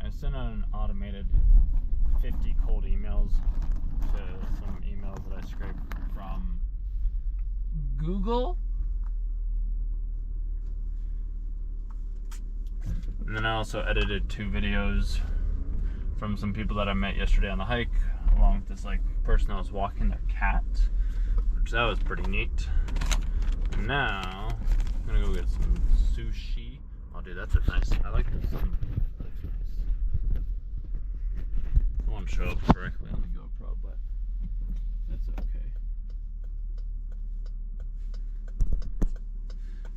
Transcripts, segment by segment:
I sent out an automated 50 cold emails to some emails that I scraped from Google. And then I also edited 2 videos from some people that I met yesterday on the hike, along with this like person that was walking their cat, which that was pretty neat. And now I'm gonna go get some sushi. Oh dude, that's a nice, I like this one. That's nice. It won't show up correctly on the GoPro, but that's okay.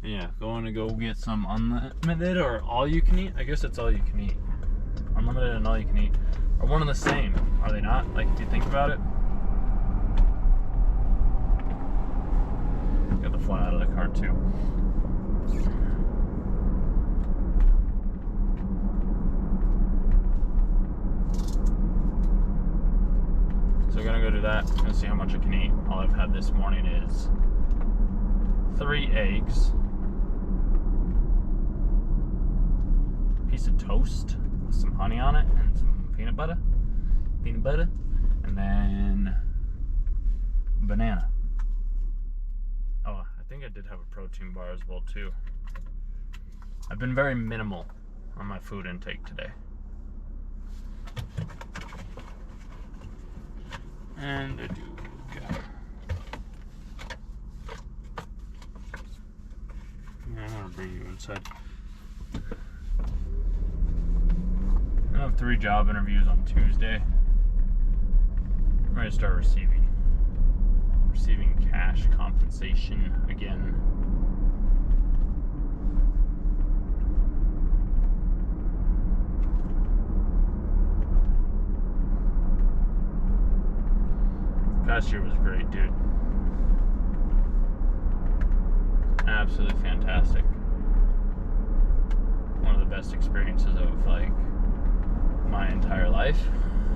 Yeah, going to go get some unlimited or all you can eat. I guess it's all you can eat. Unlimited and all you can eat are one and the same, are they not? Like, if you think about it. Got to fly out of the car too. So we're gonna go do that and see how much I can eat. All I've had this morning is 3 eggs, piece of toast with some honey on it and some peanut butter, and then banana. Oh, I think I did have a protein bar as well too. I've been very minimal on my food intake today. And I do got, I'm gonna bring you inside. I have 3 job interviews on Tuesday. I'm ready to start receiving cash compensation again. Last year was great, dude. Absolutely fantastic. One of the best experiences of like my entire life.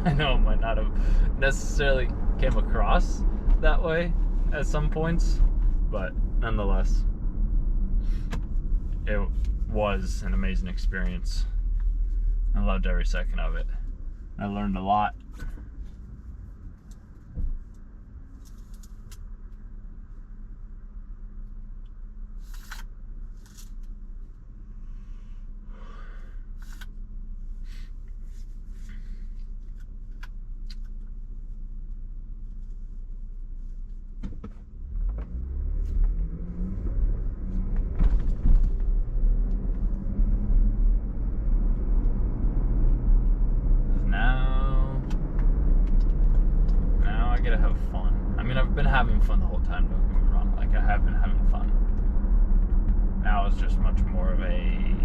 I know it might not have necessarily came across that way at some points, but nonetheless, it was an amazing experience. I loved every second of it. I learned a lot. I've been having fun the whole time, don't get me wrong. Like, I have been having fun. Now it's just much more of a...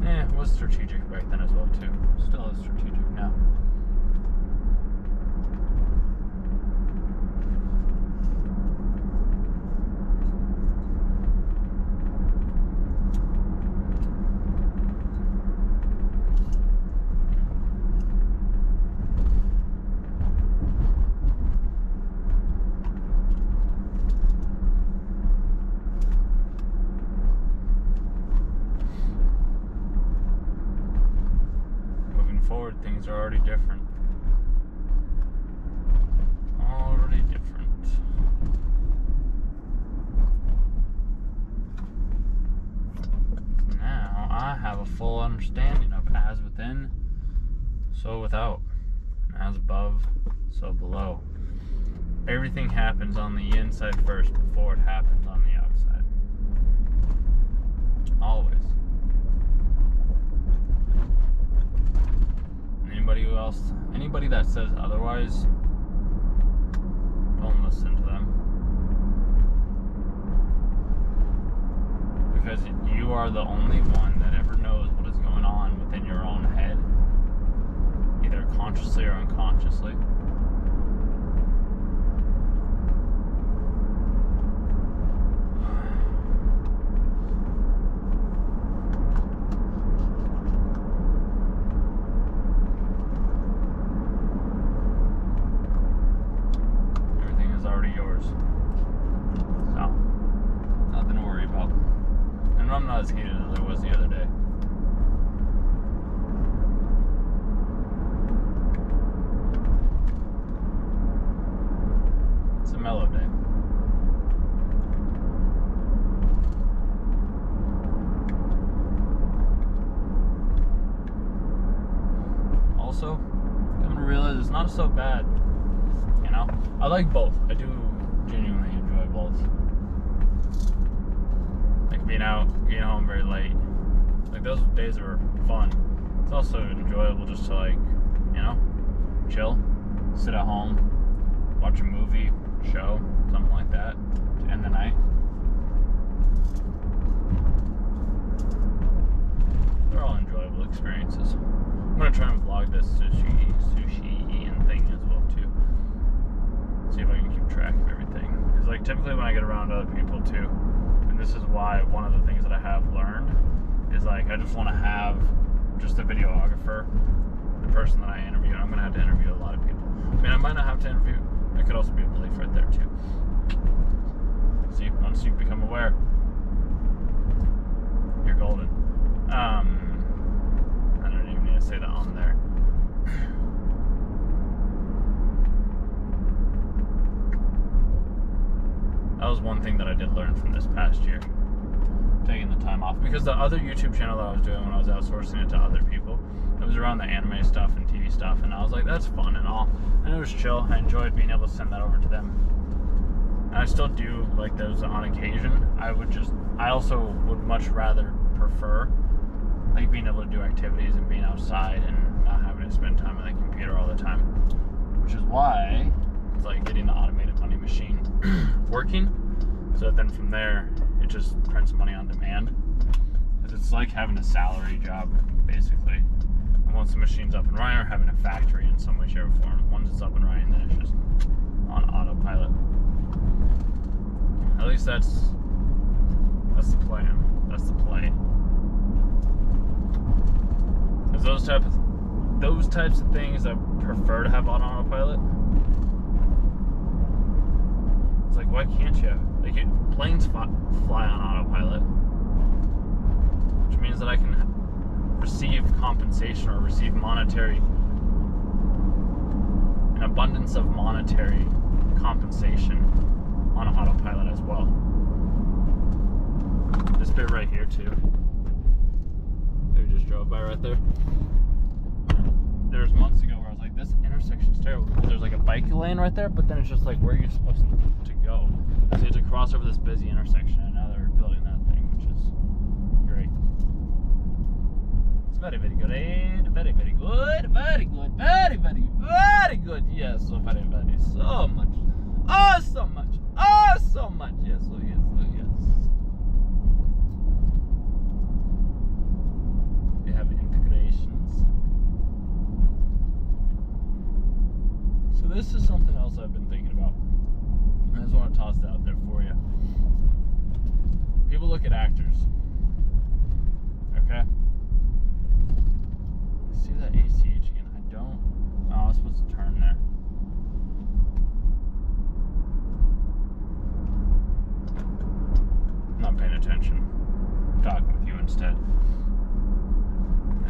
it was strategic back then as well, too. Still is strategic now. Things are already different. Already different. Now I have a full understanding of as within, so without. As above, so below. Everything happens on the inside first before it happens on the outside. Always. Anybody that says otherwise, don't listen to them. Because you are the only one that ever knows what is going on within your own head, either consciously or unconsciously. I'm not as heated as I was the other day. also come to realize it's not so bad. You know, I like both. I do genuinely enjoy both. Like being out, getting home very late. Like those days are fun. It's also enjoyable just to like, you know, chill, sit at home, watch a movie, show, something like that to end the night. They're all enjoyable experiences. I'm gonna try and vlog this sushi eating thing as well too. See if I can keep track of everything. Because like typically when I get around other people too, and this is why one of the things that I have learned is like I just want to have just a videographer, the person that I interview. I'm gonna have to interview a lot of people. I mean, I might not have to interview. I could also be a belief right there too. See, once you become aware, you're golden. I don't even need to say that on there. That was one thing that I did learn from this past year, taking the time off. Because the other YouTube channel that I was doing when I was outsourcing it to other people, it was around the anime stuff and TV stuff, and I was like, that's fun and all. And it was chill. I enjoyed being able to send that over to them. And I still do like those on occasion. I also would much rather prefer like being able to do activities and being outside and not having to spend time on the computer all the time. Which is why it's like getting the automated money machine working. So then from there, it just prints money on demand. Because it's like having a salary job, basically. And once the machine's up and running, or having a factory in some way, shape, or form. Once it's up and running, then it's just on autopilot. At least that's the plan. That's the play. Because those types of things I prefer to have on autopilot. It's like, why can't you? Like, planes fly on autopilot, which means that I can receive compensation or receive an abundance of monetary compensation on autopilot as well. This bit right here too. They just drove by right there. There was months ago where I was like, this intersection's terrible because there's like a bike lane right there, but then it's just like, where are you supposed to go? So you have to cross over this busy intersection, and now they're building that thing, which is great. It's very, very good. Very, very good. Very good. Very, very, very good. Yes, so very, very, so much. Oh, so much. Oh, so much. Yes, oh, yes, oh, yes. They have integrations. So this is something else I've been thinking about. I just want to toss that out there for you. People look at actors. Okay? See that ACH again? I don't. Oh, I was supposed to turn there. I'm not paying attention. I'm talking with you instead.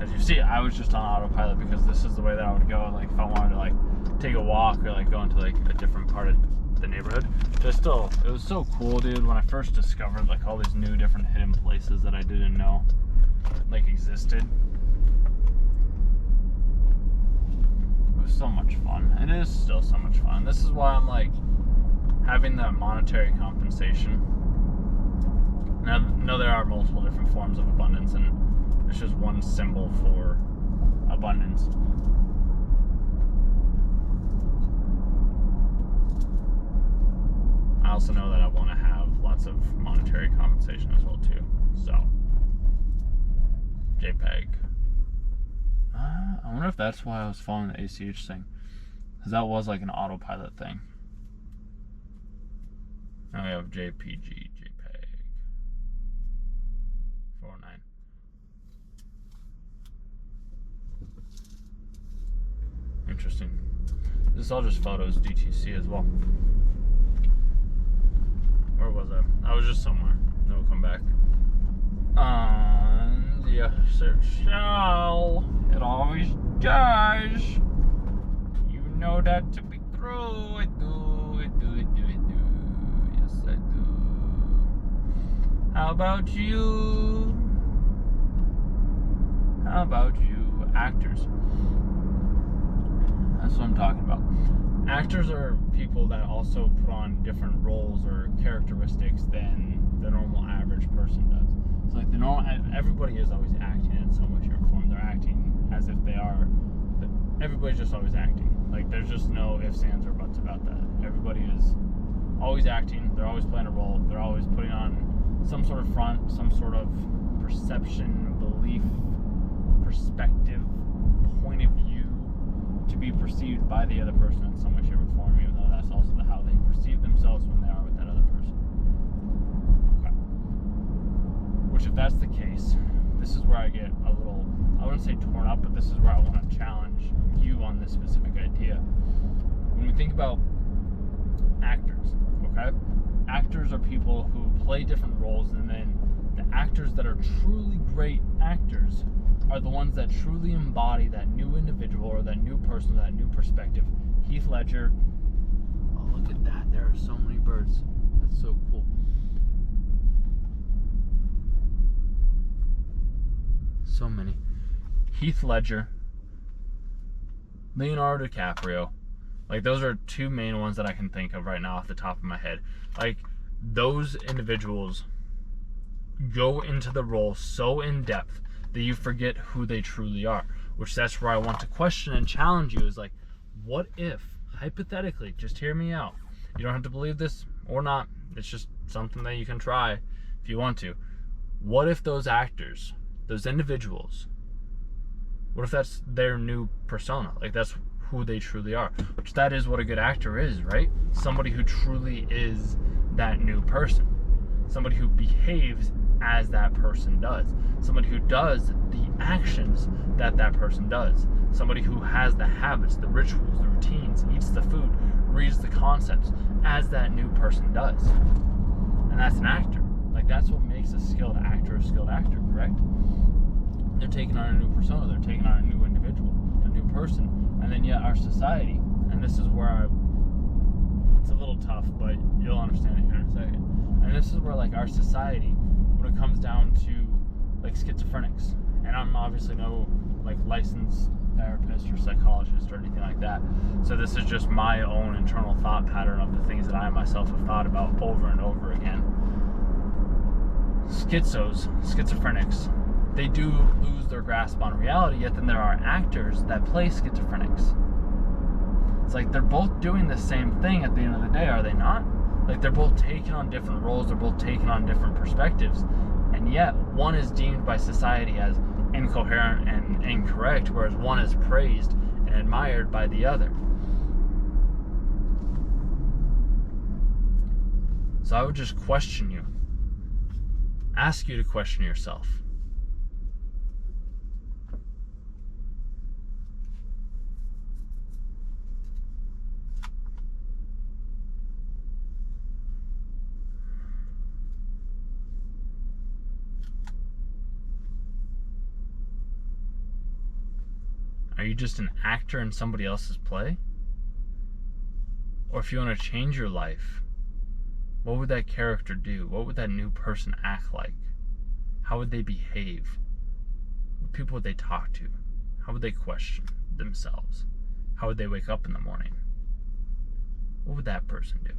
As you see, I was just on autopilot because this is the way that I would go. Like, if I wanted to, like, take a walk or, like, go into, like, a different part of the neighborhood. But still, it was so cool, dude, when I first discovered, like, all these new different hidden places that I didn't know, like, existed. It was so much fun. It is still so much fun. This is why I'm, like, having that monetary compensation. Now, no, there are multiple different forms of abundance, and it's just one symbol for abundance. I also know that I want to have lots of monetary compensation as well too. So, JPEG. I wonder if that's why I was following the ACH thing, because that was like an autopilot thing. Now we have JPG, JPEG. 409. Interesting. This is all just photos, DTC as well. Where was I? I was just somewhere. Then we'll come back. And yes, it shall. It always does. You know that to be true. I do. I do. I do. I do. Yes, I do. How about you? How about you, actors? That's what I'm talking about. Actors are people that also put on different roles or characteristics than the normal average person does. So like everybody is always acting in so much shape or form. They're acting as if they are, but everybody's just always acting. Like there's just no ifs, ands, or buts about that. Everybody is always acting. They're always playing a role. They're always putting on some sort of front, some sort of perception, belief, perspective, point of view to be perceived by the other person in some way, shape, or form, even though that's also how they perceive themselves when they are with that other person. Okay. Which, if that's the case, this is where I get a little, I wouldn't say torn up, but this is where I want to challenge you on this specific idea. When we think about actors, okay? Actors are people who play different roles, and then the actors that are truly great actors are the ones that truly embody that new individual or that new person, that new perspective. Heath Ledger. Oh, look at that. There are so many birds. That's so cool. So many. Heath Ledger, Leonardo DiCaprio. Like, those are two main ones that I can think of right now off the top of my head. Like, those individuals go into the role so in depth that you forget who they truly are. Which, that's where I want to question and challenge you, is like, what if, hypothetically, just hear me out, you don't have to believe this or not, it's just something that you can try if you want to. What if those actors, those individuals, what if that's their new persona? Like, that's who they truly are. Which, that is what a good actor is, right? Somebody who truly is that new person. Somebody who behaves as that person does. Somebody who does the actions that that person does. Somebody who has the habits, the rituals, the routines, eats the food, reads the concepts as that new person does. And that's an actor. Like, that's what makes a skilled actor, correct? They're taking on a new persona. They're taking on a new individual, a new person. And then yet our society, and this is where it's a little tough, but you'll understand it here in a second. And this is where, like, our society, when it comes down to, like, schizophrenics, and I'm obviously no, like, licensed therapist or psychologist or anything like that, so this is just my own internal thought pattern of the things that I myself have thought about over and over again. Schizophrenics, they do lose their grasp on reality, yet then there are actors that play schizophrenics. It's like they're both doing the same thing at the end of the day, are they not? Like, they're both taking on different roles, they're both taking on different perspectives, and yet one is deemed by society as incoherent and incorrect, whereas one is praised and admired by the other. So I would just question you, ask you to question yourself. Are you just an actor in somebody else's play? Or if you want to change your life, what would that character do? What would that new person act like? How would they behave? What people would they talk to? How would they question themselves? How would they wake up in the morning? What would that person do?